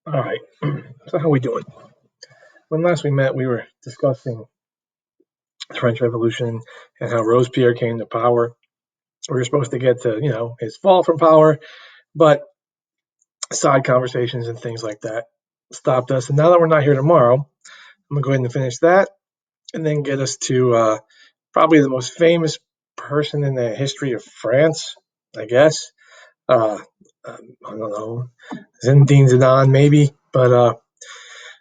All right. So how we doing? When last we met, we were discussing the French Revolution and how Robespierre came to power. We were supposed to get to, his fall from power, but side conversations and things like that stopped us. And now that we're not here tomorrow, I'm gonna go ahead and finish that, and then get us to probably the most famous person in the history of France, I guess. Uh, I don't know, Zinedine Zidane, maybe, but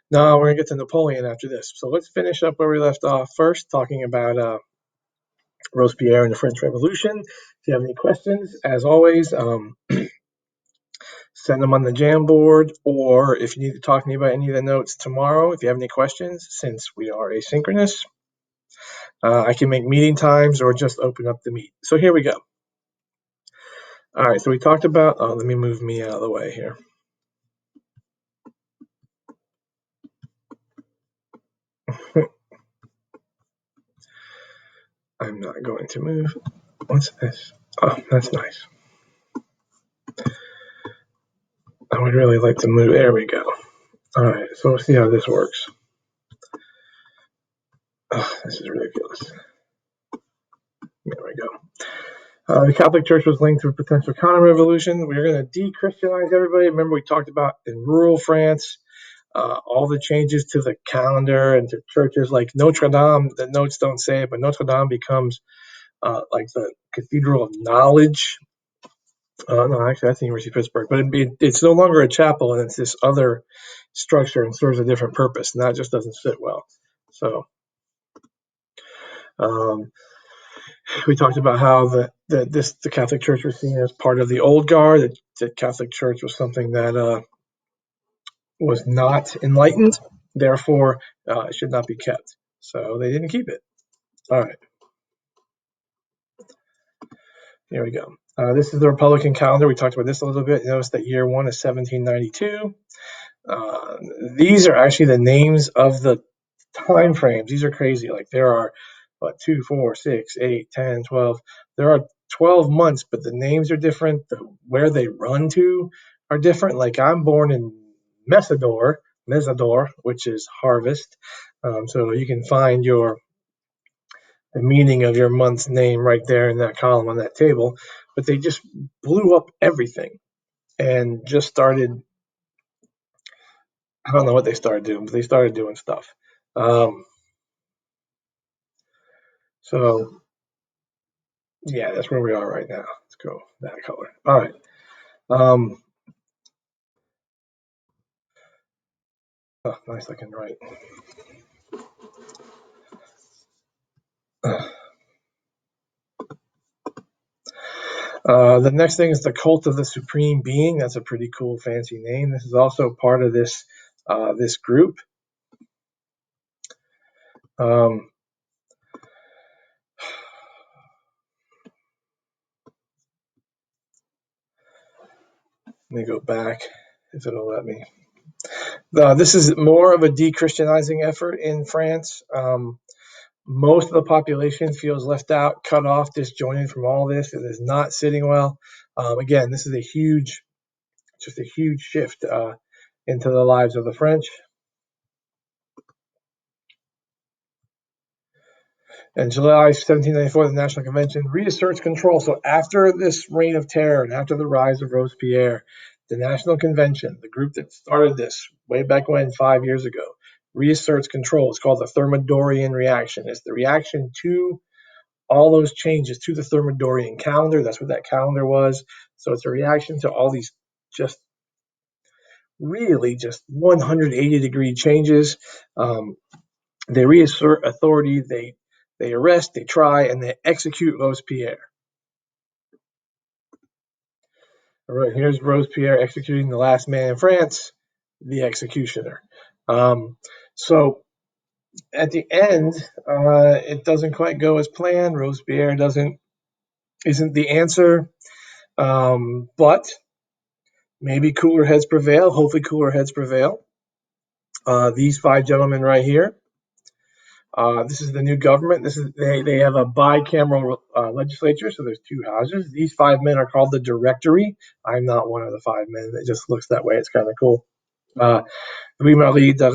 no, we're gonna get to Napoleon after this. So let's finish up where we left off first, talking about Robespierre and the French Revolution. If you have any questions, as always, send them on the Jamboard, or if you need to talk to me about any of the notes tomorrow, if you have any questions, since we are asynchronous, I can make meeting times or just open up the meet. So here we go. All right, so we talked about. Oh, let me move me out of the way here. I'm not going to move. What's this? Oh, that's nice. I would really like to move. There we go. All right, so we'll see how this works. Oh, this is ridiculous. There we go. The Catholic Church was linked to a potential counter-revolution. We are going to de-Christianize everybody. Remember, we talked about in rural France, all the changes to the calendar and to churches like Notre Dame. The notes don't say it, but Notre Dame becomes like the Cathedral of Knowledge. No, actually, that's the University of Pittsburgh. But it's no longer a chapel, and it's this other structure and serves a different purpose, and that just doesn't sit well. So um, we talked about how the Catholic Church was seen as part of the old guard. That the Catholic Church was something that was not enlightened, therefore it should not be kept. So they didn't keep it. All right, here we go. This is the Republican calendar. We talked about this a little bit. Notice that year one is 1792. These are actually the names of the time frames. These are crazy. Like there are 2, 4, 6, 8, 10, 12. There are 12 months, but the names are different. Where they run to are different. Like I'm born in Mesador, which is harvest. So you can find the meaning of your month's name right there in that column on that table. But they just blew up everything and just started. I don't know what they started doing, but they started doing stuff. Um, so yeah, that's where we are right now. Let's go that color. All right. Um, oh, nice looking right. The next thing is the cult of the supreme being. That's a pretty cool, fancy name. This is also part of this group. Um, let me go back if it'll let me. This is more of a de-Christianizing effort in France. Most of the population feels left out, cut off, disjointed from all this. It is not sitting well. Again, this is just a huge shift into the lives of the French. In July 1794, the National Convention reasserts control. So after this reign of terror and after the rise of Robespierre, the National Convention, the group that started this way back when, 5 years ago, reasserts control. It's called the Thermidorian reaction. It's the reaction to all those changes to the Thermidorian calendar. That's what that calendar was. So it's a reaction to all these just really just 180-degree changes. They reassert authority. They arrest, they try, and they execute Robespierre. All right, here's Robespierre executing the last man in France, the executioner. So at the end, it doesn't quite go as planned. Robespierre isn't the answer, but maybe cooler heads prevail. Hopefully, cooler heads prevail. These five gentlemen right here. This is the new government. They have a bicameral legislature, so there's two houses. These five men are called the Directory. I'm not one of the five men. It just looks that way. It's kind of cool. Uh, Louis-Marie de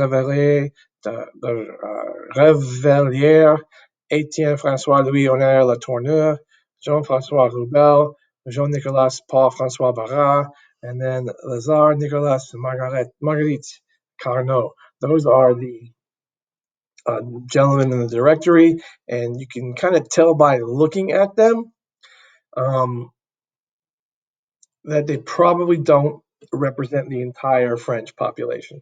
Revellière, Étienne François Louis Honoré Latourneur, Jean-François Roubel, Jean-Nicolas Paul François Barras, and then Lazare Nicolas Marguerite Carnot. Those are the gentlemen in the directory, and you can kind of tell by looking at them um, that they probably don't represent the entire French population.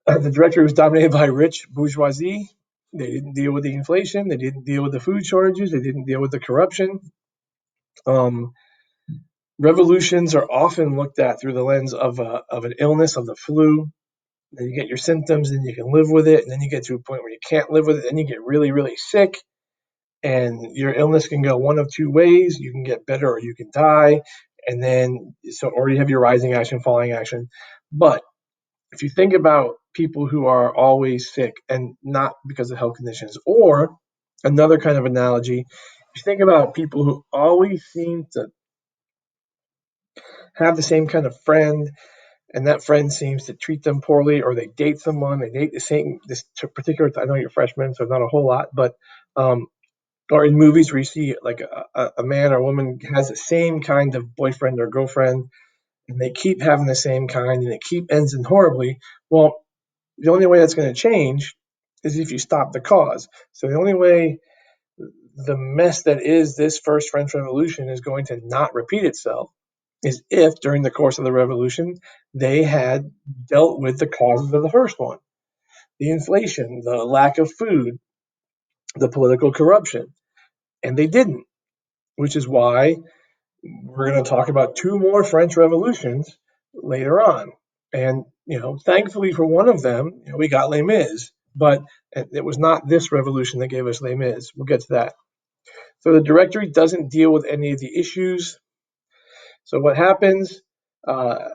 The directory was dominated by rich bourgeoisie. They didn't deal with the inflation. They didn't deal with the food shortages. They didn't deal with the corruption. Um, Revolutions are often looked at through the lens of an illness, of the flu. Then you get your symptoms, and you can live with it. And then you get to a point where you can't live with it. Then you get really, really sick. And your illness can go one of two ways. You can get better or you can die. And then, or you have your rising action, falling action. But if you think about people who are always sick and not because of health conditions, or another kind of analogy, if you think about people who always seem to have the same kind of friend, and that friend seems to treat them poorly, or they date someone, they date this particular, I know you're freshmen, so not a whole lot, but or in movies where you see like a man or a woman has the same kind of boyfriend or girlfriend, and they keep having the same kind, and it keep ends in horribly. Well, the only way that's going to change is if you stop the cause. So the only way the mess that is this first French Revolution is going to not repeat itself is if during the course of the revolution they had dealt with the causes of the first one: the inflation, the lack of food, the political corruption. And they didn't, which is why we're going to talk about two more French revolutions later on. And, thankfully for one of them, we got Les Mis, but it was not this revolution that gave us Les Mis. We'll get to that. So the directory doesn't deal with any of the issues. So what happens, uh,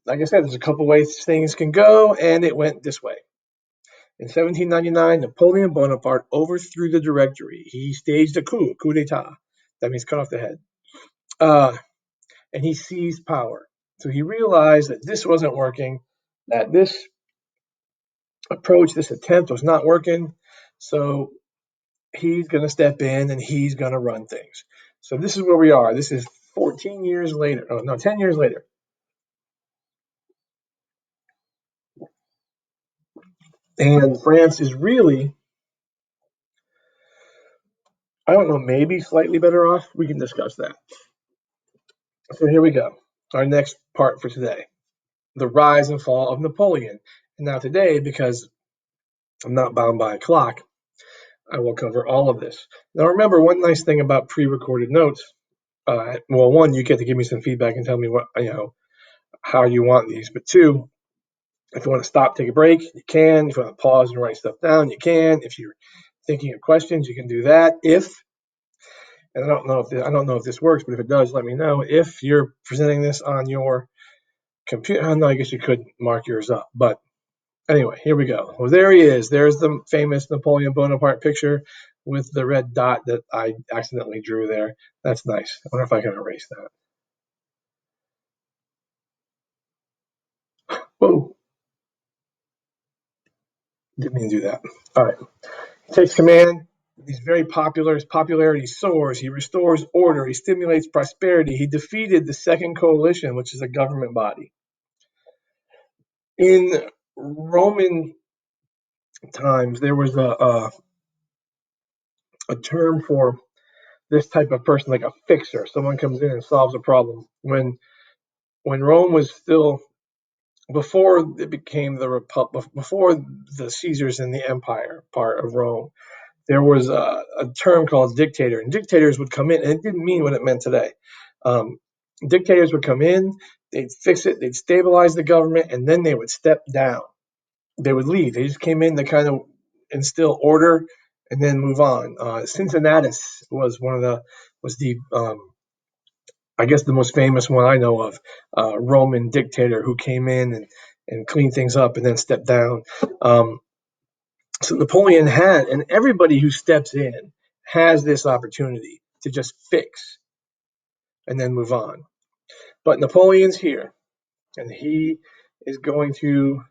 like I said, there's a couple ways things can go, and it went this way. In 1799, Napoleon Bonaparte overthrew the directory. He staged a coup d'etat. That means cut off the head. And he seized power. So he realized that this wasn't working, that this approach, this attempt was not working. So he's going to step in and he's going to run things. So this is where we are. This is 14 years later. Oh, no, 10 years later. And France is really, I don't know, maybe slightly better off. We can discuss that. So here we go. Our next part for today: the rise and fall of Napoleon. And now today, because I'm not bound by a clock, I will cover all of this. Now remember, one nice thing about pre-recorded notes, well, one, you get to give me some feedback and tell me how you want these. But two, if you want to stop, take a break, you can. If you want to pause and write stuff down, you can. If you're thinking of questions, you can do that. And I don't know if this works, but if it does, let me know. If you're presenting this on your computer, I know, I guess you could mark yours up, but anyway, here we go. Well, there he is. There's the famous Napoleon Bonaparte picture with the red dot that I accidentally drew there. That's nice. I wonder if I can erase that. Whoa, didn't mean to do that. All right. He takes command. He's very popular. His popularity soars. He restores order. He stimulates prosperity. He defeated the Second Coalition, which is a government body. In Roman times, there was a term for this type of person, like a fixer. Someone comes in and solves a problem. When Rome was still, before it became the Republic, before the Caesars and the Empire part of Rome, there was a term called dictator, and dictators would come in, and it didn't mean what it meant today. Um, Dictators would come in, they'd fix it, they'd stabilize the government, and then they would step down. They would leave. They just came in to kind of instill order and then move on. Cincinnatus was the I guess the most famous one I know of, Roman dictator who came in and cleaned things up and then stepped down. So Napoleon had, and everybody who steps in has this opportunity to just fix and then move on. But Napoleon's here. and he is going to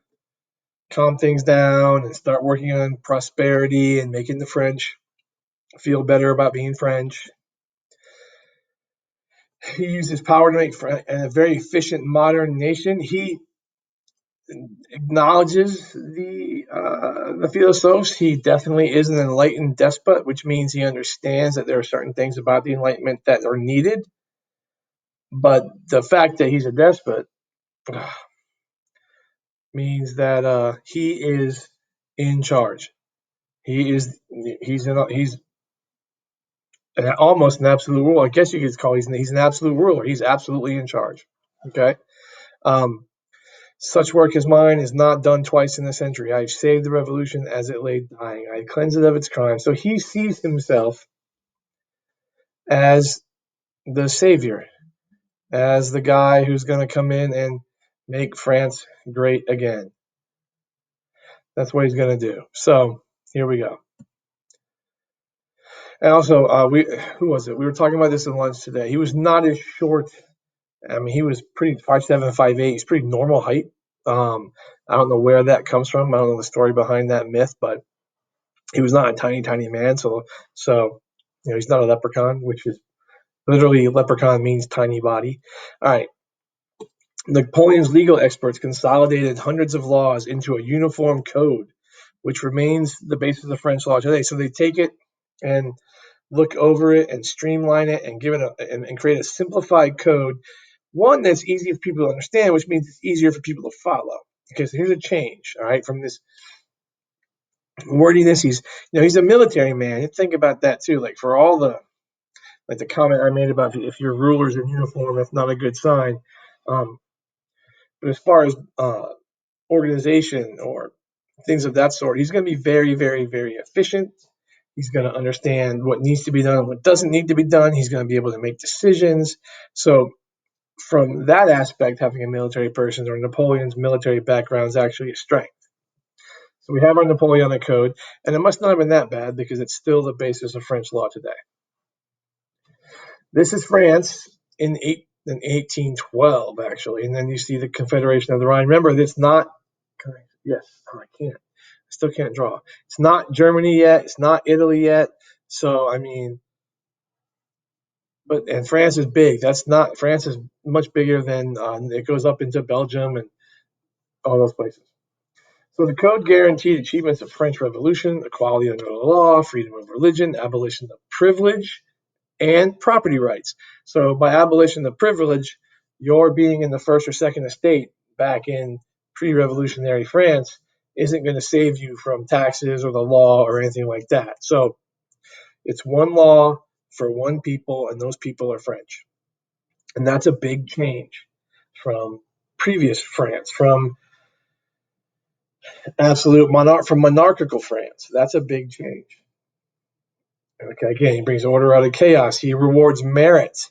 calm things down and start working on prosperity and making the French feel better about being French. He uses power to make a very efficient modern nation. He acknowledges the philosophes. He definitely is an enlightened despot, which means he understands that there are certain things about the Enlightenment that are needed. But the fact that he's a despot means that he is in charge. He's almost an absolute ruler. I guess you could call he's an absolute ruler. He's absolutely in charge. Okay. Um, Such work as mine is not done twice in a century. I have saved the revolution as it lay dying. I cleanse it of its crimes. So he sees himself as the savior, as the guy who's going to come in and make France great again. That's what he's going to do. So here we go. And also, who was it? We were talking about this at lunch today. He was not as short. I mean, he was pretty 5'7", 5'8". He's pretty normal height. I don't know where that comes from. I don't know the story behind that myth, but he was not a tiny, tiny man. So he's not a leprechaun, which is literally leprechaun means tiny body. All right. Napoleon's legal experts consolidated hundreds of laws into a uniform code, which remains the basis of French law today. So they take it and look over it and streamline it and give it and create a simplified code, one that's easy for people to understand, which means it's easier for people to follow. Okay, so here's a change, all right, from this wordiness. He's a military man. You think about that too. Like for all the comment I made about if your ruler's in uniform, that's not a good sign. But as far as organization or things of that sort, he's going to be very, very, very efficient. He's going to understand what needs to be done and what doesn't need to be done. He's going to be able to make decisions. So from that aspect, having a military person or Napoleon's military background is actually a strength. So we have our Napoleonic Code, and it must not have been that bad because it's still the basis of French law today. This is France in 1812, actually, and then you see the Confederation of the Rhine. Remember, it's not. Yes, I can't. I still can't draw. It's not Germany yet. It's not Italy yet. So I mean, and France is big. France is much bigger than it goes up into Belgium and all those places. So the code guaranteed achievements of French Revolution: equality under the law, freedom of religion, abolition of privilege, and property rights. So by abolition of privilege, your being in the first or second estate back in pre-revolutionary France isn't going to save you from taxes or the law or anything like that. So it's one law for one people, and those people are French. And that's a big change from previous France, from from monarchical France. That's a big change. Okay, again, he brings order out of chaos. He rewards merit.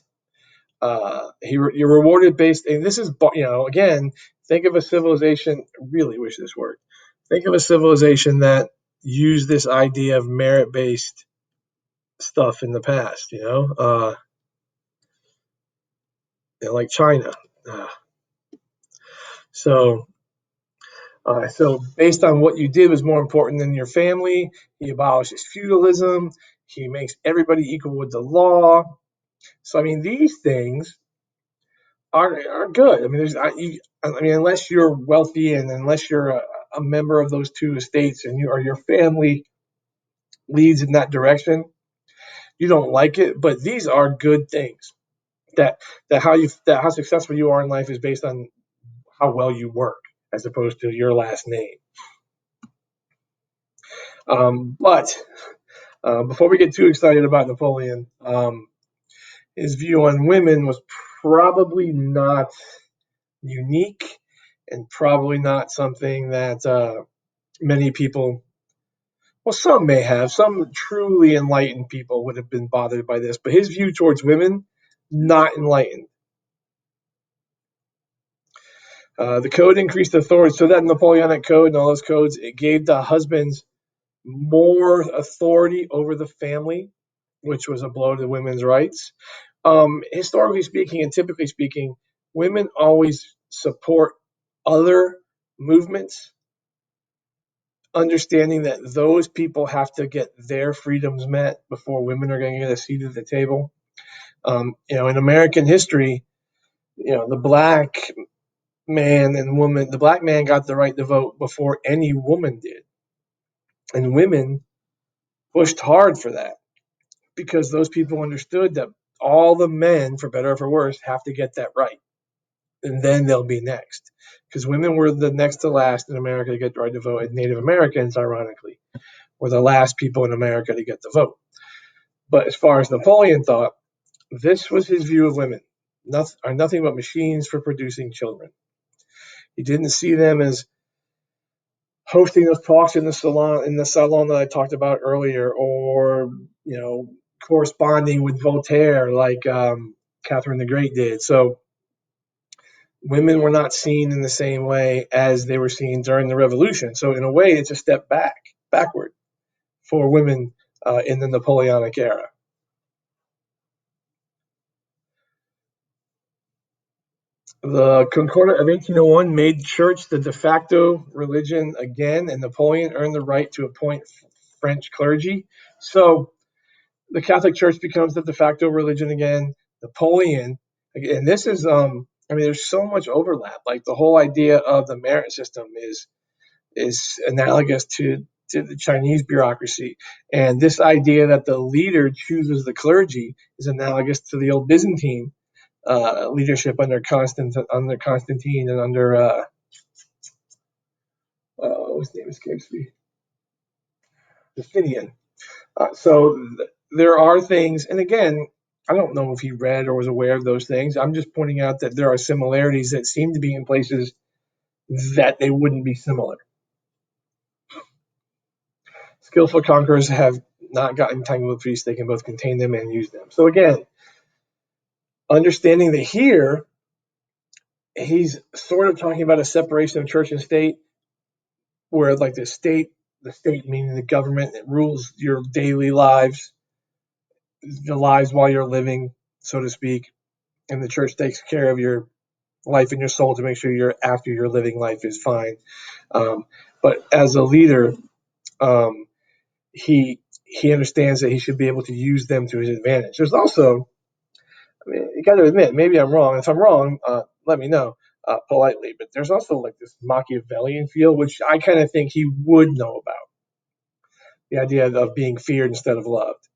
You're rewarded based, and this is, again, think of a civilization. Really wish this worked. Think of a civilization that used this idea of merit-based stuff in the past. Like China. So based on what you did was more important than your family. He abolishes feudalism. He makes everybody equal with the law. So I mean, these things are good. I mean, unless you're wealthy and unless you're a member of those two estates and your family leads in that direction, you don't like it. But these are good things. How successful you are in life is based on how well you work, as opposed to your last name. But before we get too excited about Napoleon, his view on women was probably not unique and probably not something that many people, well, some may have, some truly enlightened people would have been bothered by this, but his view towards women, not enlightened. The code increased authority. So that Napoleonic Code and all those codes, it gave the husbands more authority over the family, which was a blow to women's rights. Historically speaking and typically speaking, women always support other movements, understanding that those people have to get their freedoms met before women are going to get a seat at the table. In American history, the black man and woman, the black man got the right to vote before any woman did. And women pushed hard for that because those people understood that all the men, for better or for worse, have to get that right. And then they'll be next. Because women were the next to last in America to get the right to vote. And Native Americans, ironically, were the last people in America to get the vote. But as far as Napoleon thought, this was his view of women, are nothing but machines for producing children. He didn't see them as hosting those talks in the salon that I talked about earlier, or corresponding with Voltaire like Catherine the Great did. So women were not seen in the same way as they were seen during the Revolution. So in a way, it's a step backward for women in the Napoleonic era. The Concordat of 1801 made church the de facto religion again, and Napoleon earned the right to appoint French clergy. So the Catholic Church becomes the de facto religion again. Napoleon, and this is, there's so much overlap. Like the whole idea of the merit system is analogous to the Chinese bureaucracy, and this idea that the leader chooses the clergy is analogous to the old Byzantine leadership under Constantine and under his name escapes me, Justinian. There are things, and again, I don't know if he read or was aware of those things. I'm just pointing out that there are similarities that seem to be in places that they wouldn't be similar. Skillful conquerors have not gotten tangled with priests. They can both contain them and use them. So again, understanding that here, he's sort of talking about a separation of church and state, where like the state meaning the government that rules your daily lives, the lives while you're living, so to speak, and the church takes care of your life and your soul to make sure after your living life is fine. But as a leader, he understands that he should be able to use them to his advantage. There's also, you got to admit, maybe I'm wrong. If I'm wrong, let me know politely. But there's also like this Machiavellian feel, which I kind of think he would know about. The idea of being feared instead of loved.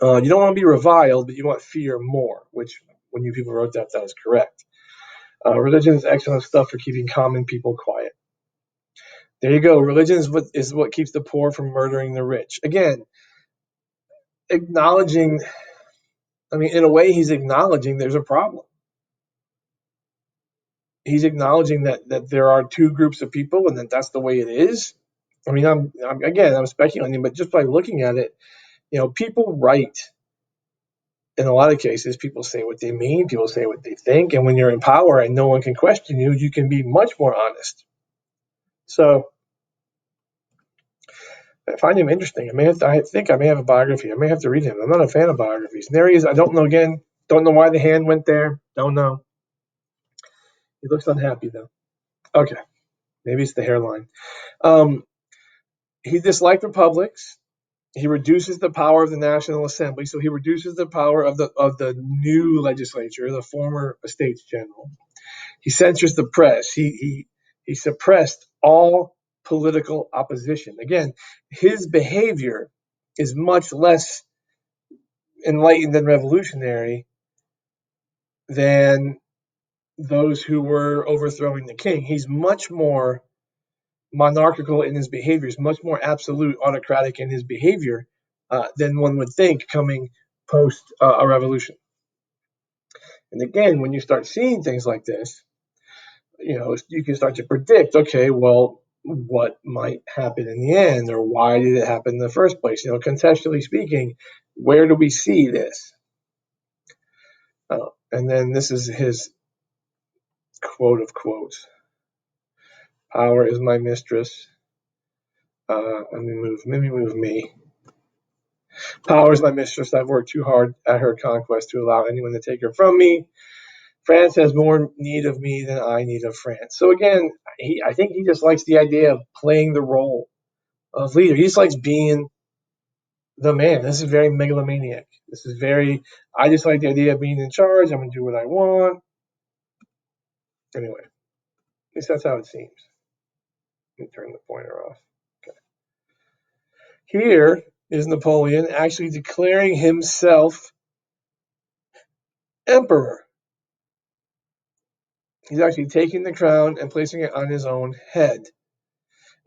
You don't want to be reviled, but you want fear more, which when you people wrote that was correct. Religion is excellent stuff for keeping common people quiet. There you go. Religion is what keeps the poor from murdering the rich. Again, acknowledging, in a way, he's acknowledging there's a problem. He's acknowledging that there are two groups of people and that's the way it is. I'm speculating, but just by looking at it, people write. In a lot of cases, people say what they mean, people say what they think, and when you're in power and no one can question you, you can be much more honest. So I find him interesting. I think I may have a biography. I may have to read him. I'm not a fan of biographies. And there he is. I don't know again. Don't know why the hand went there. Don't know. He looks unhappy though. Okay. Maybe it's the hairline. He disliked republics. He reduces the power of the National Assembly. So he reduces the power of the new legislature, the former Estates General. He censors the press. He suppressed all political opposition. Again, his behavior is much less enlightened and revolutionary than those who were overthrowing the king. He's much more monarchical in his behavior. He's much more absolute, autocratic in his behavior than one would think coming post a revolution. And again, when you start seeing things like this, you can start to predict, okay, well, what might happen in the end, or why did it happen in the first place? Contextually speaking, where do we see this? And then this is his quote of quotes. Power is my mistress. Let me move me. Power is my mistress. I've worked too hard at her conquest to allow anyone to take her from me. France has more need of me than I need of France. So again, I think he just likes the idea of playing the role of leader. He just likes being the man. This is very megalomaniac. This is very, I just like the idea of being in charge. I'm going to do what I want. Anyway, at least that's how it seems. Let me turn the pointer off. Okay. Here is Napoleon actually declaring himself emperor. He's actually taking the crown and placing it on his own head.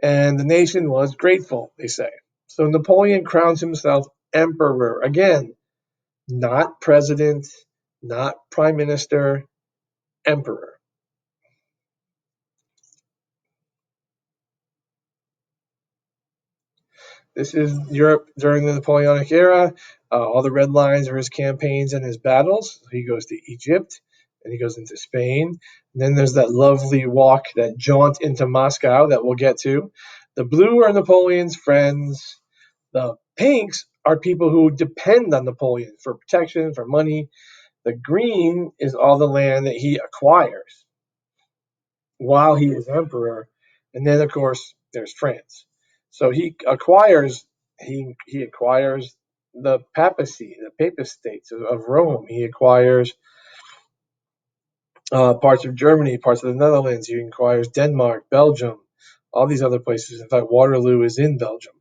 And the nation was grateful, they say. So Napoleon crowns himself emperor. Again, not president, not prime minister, emperor. This is Europe during the Napoleonic era. All the red lines are his campaigns and his battles. He goes to Egypt, and he goes into Spain. And then there's that lovely walk, that jaunt into Moscow that we'll get to. The blue are Napoleon's friends. The pinks are people who depend on Napoleon for protection, for money. The green is all the land that he acquires while he is emperor. And then, of course, there's France. So he acquires the papacy, the papist states of Rome. He acquires parts of Germany, parts of the Netherlands. He acquires Denmark, Belgium, all these other places. In fact, Waterloo is in Belgium,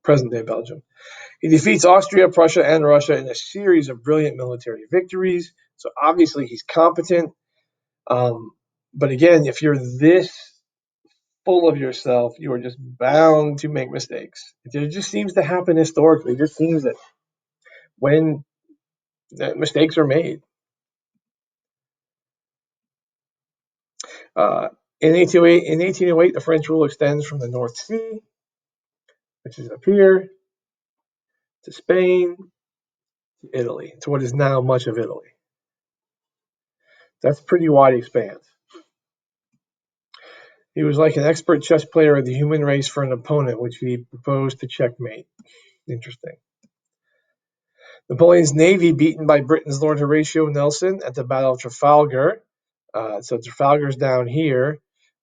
present-day Belgium. He defeats Austria, Prussia, and Russia in a series of brilliant military victories. So obviously he's competent. But again, if you're this full of yourself, you are just bound to make mistakes. It just seems to happen historically. It just seems that when mistakes are made. In 1808, the French rule extends from the North Sea, which is up here, to Spain, to Italy, to what is now much of Italy. That's a pretty wide expanse. He was like an expert chess player of the human race for an opponent, which he proposed to checkmate. Interesting. Napoleon's navy beaten by Britain's Lord Horatio Nelson at the Battle of Trafalgar. So Trafalgar's down here.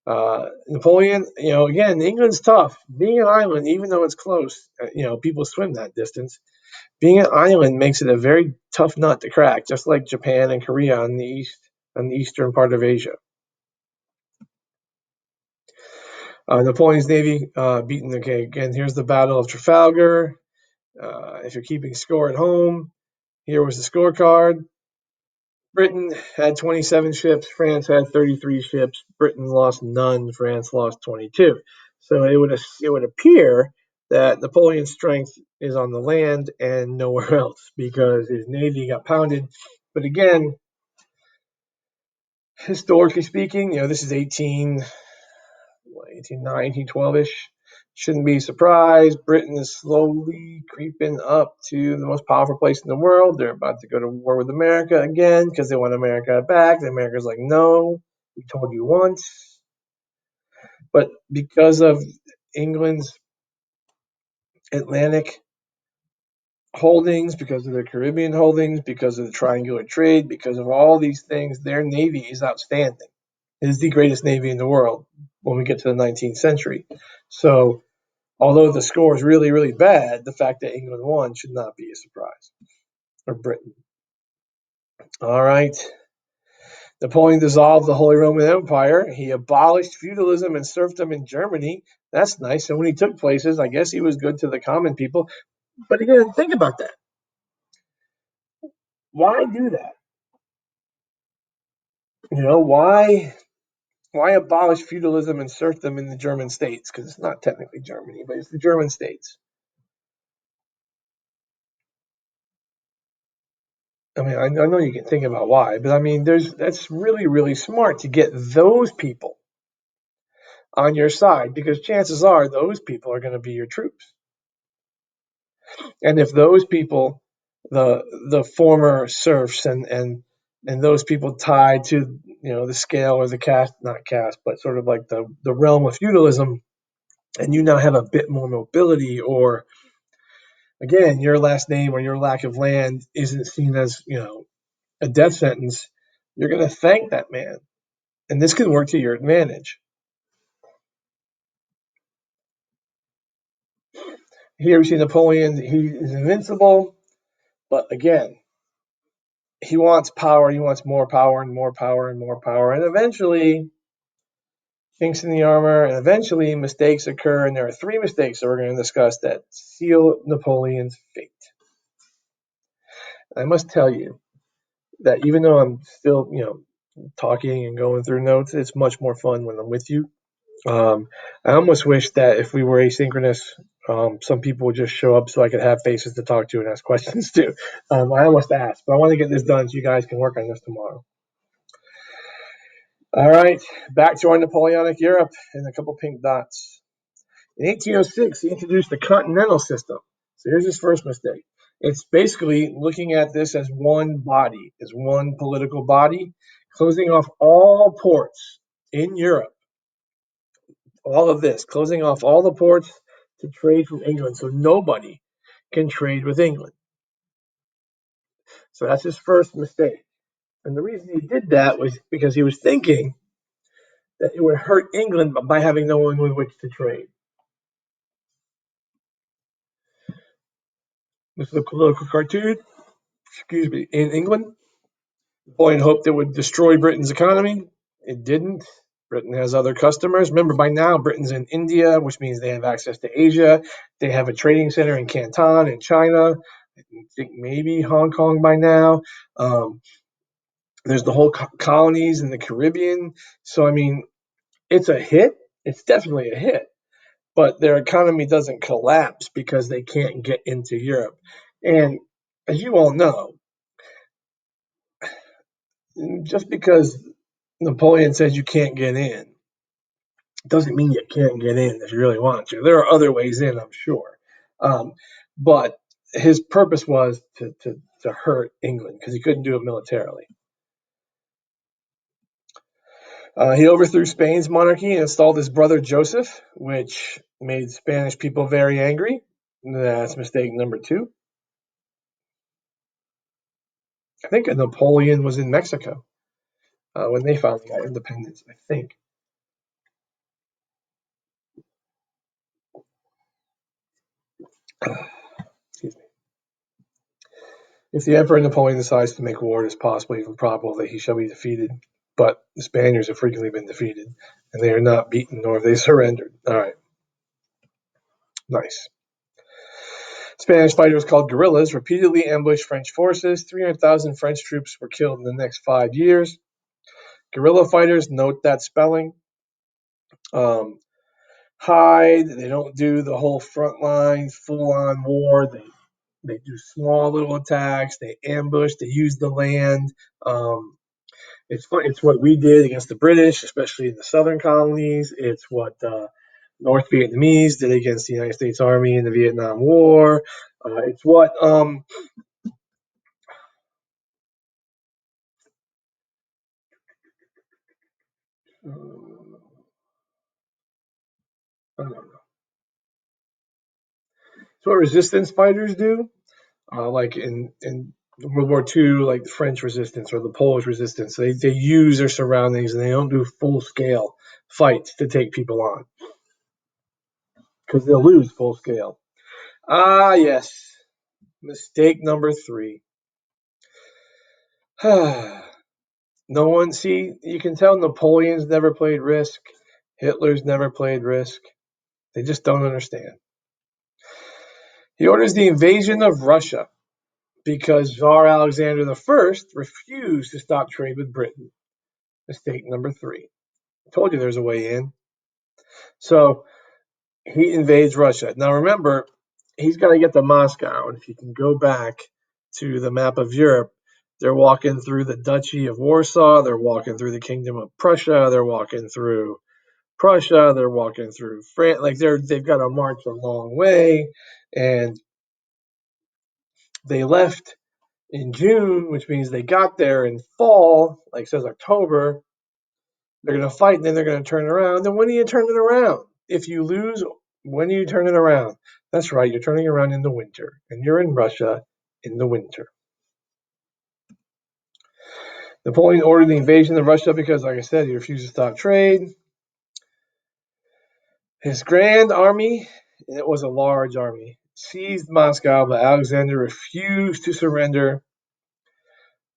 Napoleon, again, England's tough. Being an island, even though it's close, people swim that distance. Being an island makes it a very tough nut to crack, just like Japan and Korea on the eastern part of Asia. Napoleon's navy beaten. Okay, again, here's the Battle of Trafalgar. If you're keeping score at home, here was the scorecard. Britain had 27 ships. France had 33 ships. Britain lost none. France lost 22. So it would appear that Napoleon's strength is on the land and nowhere else because his navy got pounded. But again, historically speaking, this is 1812-ish. Shouldn't be surprised. Britain is slowly creeping up to the most powerful place in the world. They're about to go to war with America again because they want America back. And America's like, no, we told you once. But because of England's Atlantic holdings, because of their Caribbean holdings, because of the triangular trade, because of all these things, their navy is outstanding. It is the greatest navy in the world when we get to the 19th century. So although the score is really, really bad, the fact that England won should not be a surprise. Or Britain. All right. Napoleon dissolved the Holy Roman Empire. He abolished feudalism and serfdom in Germany. That's nice. So when he took places, I guess he was good to the common people. But again, think about that. Why do that? Why abolish feudalism and serfdom in the German states? Because it's not technically Germany, but it's the German states. I mean, I know you can think about why, but I mean, that's really, really smart to get those people on your side because chances are those people are going to be your troops. And if those people, the former serfs and those people tied to the scale or the caste, not caste, but sort of like the realm of feudalism, and you now have a bit more mobility, or again, your last name or your lack of land isn't seen as a death sentence, you're going to thank that man. And this can work to your advantage. Here we see Napoleon. He is invincible, but again, he wants power. He wants more power and more power and more power. And eventually, chinks in the armor, and eventually mistakes occur. And there are 3 mistakes that we're going to discuss that seal Napoleon's fate. I must tell you that even though I'm still, talking and going through notes, it's much more fun when I'm with you. I almost wish that if we were asynchronous, some people would just show up so I could have faces to talk to and ask questions to. I almost asked, but I want to get this done so you guys can work on this tomorrow. All right, back to our Napoleonic Europe and a couple pink dots. In 1806, he introduced the continental system. So here's his first mistake. It's basically looking at this as one body, as one political body, closing off all ports in Europe. All of this, closing off all the ports to trade from England, so nobody can trade with England. So that's his first mistake. And the reason he did that was because he was thinking that it would hurt England by having no one with which to trade. This is a political cartoon, in England. Napoleon hoped it would destroy Britain's economy. It didn't. Britain has other customers. Remember, by now, Britain's in India, which means they have access to Asia. They have a trading center in Canton in China. I think maybe Hong Kong by now. There's the whole colonies in the Caribbean. So, I mean, it's a hit. It's definitely a hit. But their economy doesn't collapse because they can't get into Europe. And as you all know, just because Napoleon says you can't get in doesn't mean you can't get in if you really want to. There are other ways in, I'm sure. But his purpose was to hurt England because he couldn't do it militarily. He overthrew Spain's monarchy and installed his brother Joseph, which made Spanish people very angry. That's mistake number 2. I think Napoleon was in Mexico when they finally got independence, I think. Excuse me. If the Emperor Napoleon decides to make war, it is possible, even probable, that he shall be defeated. But the Spaniards have frequently been defeated, and they are not beaten, nor have they surrendered. All right. Nice. Spanish fighters called guerrillas repeatedly ambushed French forces. 300,000 French troops were killed in the next 5 years. Guerrilla fighters, note that spelling. Hide. They don't do the whole front line, full-on war. They do small little attacks. They ambush. They use the land. It's fun. It's what we did against the British, especially in the southern colonies. It's what North Vietnamese did against the United States Army in the Vietnam War. It's what I don't know. It's what resistance fighters do, like in World War II, like the French resistance or the Polish resistance. They use their surroundings and they don't do full scale fights to take people on because they'll lose full scale. Ah, yes. Mistake number 3. No one, see, you can tell Napoleon's never played Risk. Hitler's never played Risk. They just don't understand. He orders the invasion of Russia because Tsar Alexander I refused to stop trade with Britain. Mistake number 3. I told you there's a way in. So he invades Russia. Now remember, he's got to get to Moscow. And if you can go back to the map of Europe, they're walking through the Duchy of Warsaw. They're walking through the Kingdom of Prussia. They're walking through Prussia. They're walking through France. Like they've got to march a long way. And they left in June, which means they got there in fall, like it says October. They're going to fight, and then they're going to turn around. Then when are you turning around? If you lose, when are you turning around? That's right, you're turning around in the winter, and you're in Russia in the winter. Napoleon ordered the invasion of Russia because, like I said, he refused to stop trade. His grand army, and it was a large army, seized Moscow, but Alexander refused to surrender,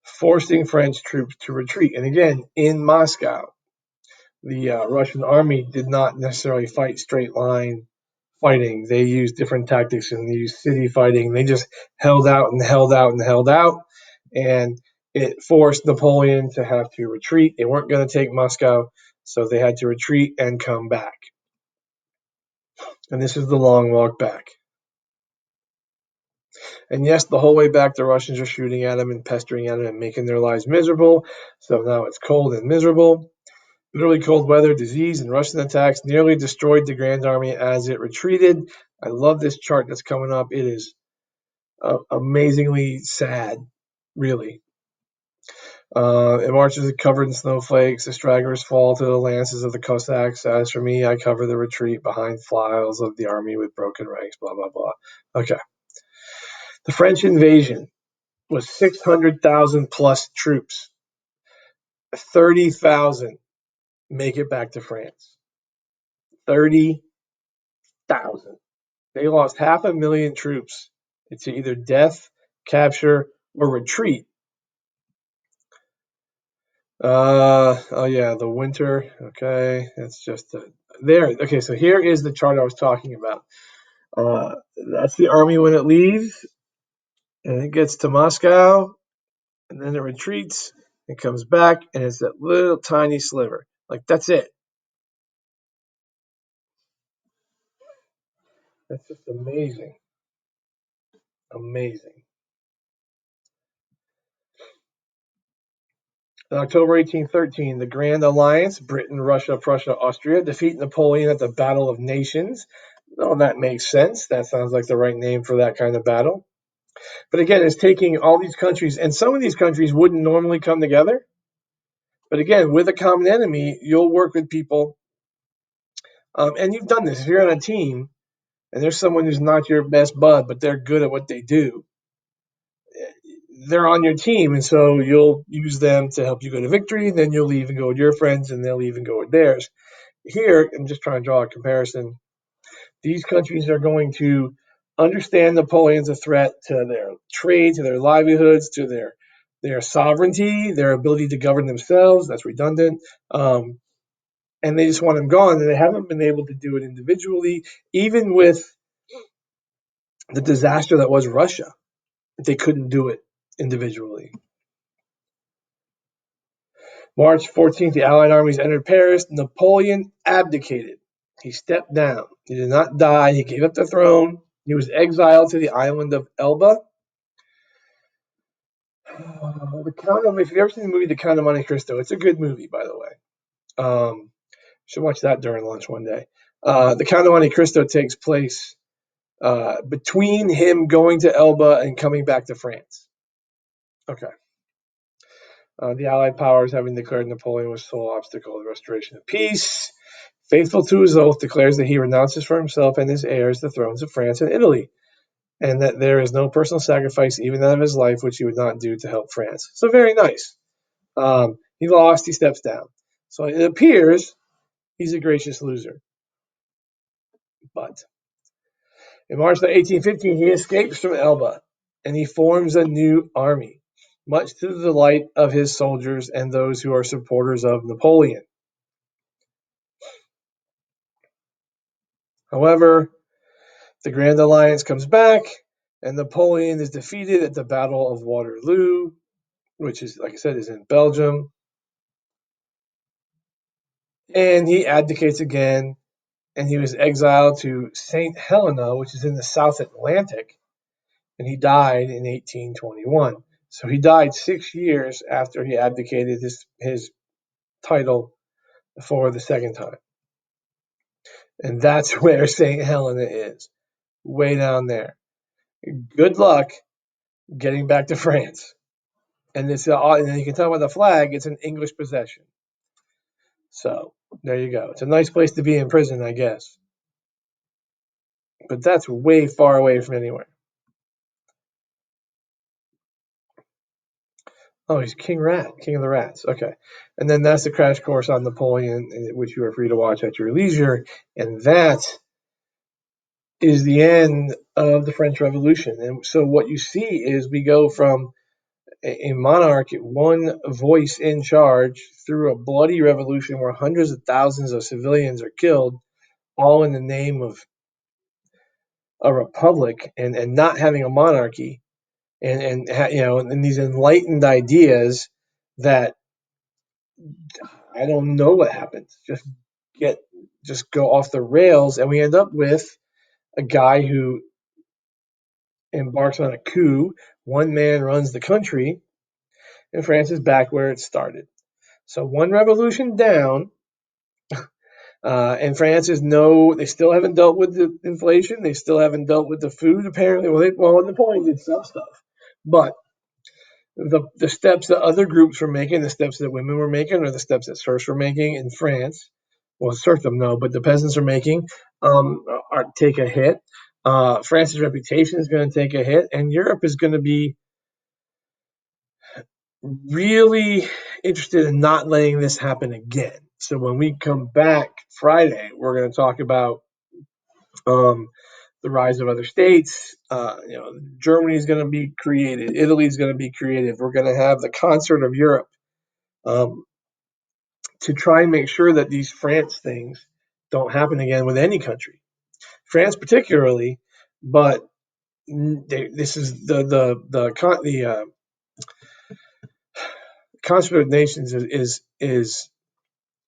forcing French troops to retreat. And again, in Moscow, the Russian army did not necessarily fight straight line fighting. They used different tactics and they used city fighting. They just held out and held out and held out. And it forced Napoleon to have to retreat. They weren't going to take Moscow, so they had to retreat and come back. And this is the long walk back. And yes, the whole way back, the Russians are shooting at him and pestering at him and making their lives miserable. So now it's cold and miserable. Bitterly cold weather, disease, and Russian attacks nearly destroyed the Grand Army as it retreated. I love this chart that's coming up. It is amazingly sad, really. It marches covered in snowflakes. The stragglers fall to the lances of the Cossacks. As for me, I cover the retreat behind files of the army with broken ranks, blah, blah, blah. Okay. The French invasion was 600,000 plus troops. 30,000 make it back to France. 30,000. They lost 500,000 troops. It's either death, capture, or retreat. Oh yeah, the winter. Okay, that's just there. Okay, so here is the chart I was talking about. That's the army when it leaves, and it gets to Moscow, and then it retreats, it comes back, and it's that little tiny sliver. Like that's it. That's just amazing. Amazing. In October 1813, the Grand Alliance, Britain, Russia, Prussia, Austria, defeat Napoleon at the Battle of Nations. Oh, that makes sense. That sounds like the right name for that kind of battle. But again, it's taking all these countries, and some of these countries wouldn't normally come together. But again, with a common enemy, you'll work with people. And you've done this. If you're on a team and there's someone who's not your best bud, but they're good at what they do, they're on your team. And so you'll use them to help you go to victory. Then you'll leave and go with your friends, and they'll even go with theirs. Here, I'm just trying to draw a comparison. These countries are going to understand Napoleon's a threat to their trade, to their livelihoods, to their sovereignty, their ability to govern themselves. That's redundant. And they just want him gone, and they haven't been able to do it individually, even with the disaster that was Russia. They couldn't do it individually. March 14th, the Allied armies entered Paris. Napoleon abdicated. He stepped down. He did not die. He gave up the throne. He was exiled to the island of Elba. If you've ever seen the movie The Count of Monte Cristo, it's a good movie, by the way. Should watch that during lunch one day. The Count of Monte Cristo takes place between him going to Elba and coming back to France. Okay. The Allied powers, having declared Napoleon was sole obstacle to the restoration of peace, faithful to his oath, declares that he renounces for himself and his heirs the thrones of France and Italy, and that there is no personal sacrifice, even that of his life, which he would not do to help France. So very nice. He lost, he steps down. So it appears he's a gracious loser. But in March of 1815, he escapes from Elba, and he forms a new army, much to the delight of his soldiers and those who are supporters of Napoleon. However, the Grand Alliance comes back, and Napoleon is defeated at the Battle of Waterloo, which is, like I said, is in Belgium. And he abdicates again, and he was exiled to St. Helena, which is in the South Atlantic, and he died in 1821. So he died 6 years after he abdicated his title for the second time. And that's where St. Helena is, way down there. Good luck getting back to France. And and you can tell by the flag, it's an English possession. So there you go. It's a nice place to be in prison, I guess. But that's way far away from anywhere. Oh, he's King Rat, King of the Rats. Okay. And then that's the crash course on Napoleon, which you are free to watch at your leisure. And that is the end of the French Revolution. And so what you see is we go from a monarch, one voice in charge, through a bloody revolution where hundreds of thousands of civilians are killed, all in the name of a republic and not having a monarchy, and these enlightened ideas that I don't know what happens. Get just go off the rails, and we end up with a guy who embarks on a coup. One man runs the country, and France is back where it started. So one revolution down, and France is they still haven't dealt with the inflation. They still haven't dealt with the food, apparently. Well, Napoleon did some stuff. But the steps that other groups were making, the steps that women were making, or the steps that serfs were making in France, well, serfdom, no, but the peasants are making, take a hit. France's reputation is going to take a hit, and Europe is going to be really interested in not letting this happen again. So when we come back Friday, we're going to talk about the rise of other states. Germany is going to be created. Italy is going to be created. We're going to have the concert of Europe um, to try and make sure that these France things don't happen again with any country. France particularly, but this is the concert of nations is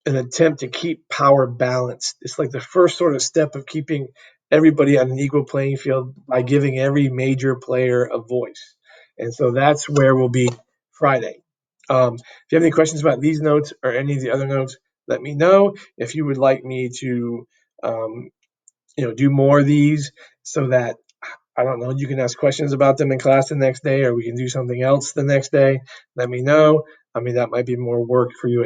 an attempt to keep power balanced. It's like the first sort of step of keeping everybody on an equal playing field by giving every major player a voice. And so that's where we'll be Friday. If you have any questions about these notes or any of the other notes, let me know. If you would like me to, do more of these so that I don't know, you can ask questions about them in class the next day, or we can do something else the next day. Let me know. I mean, that might be more work for you at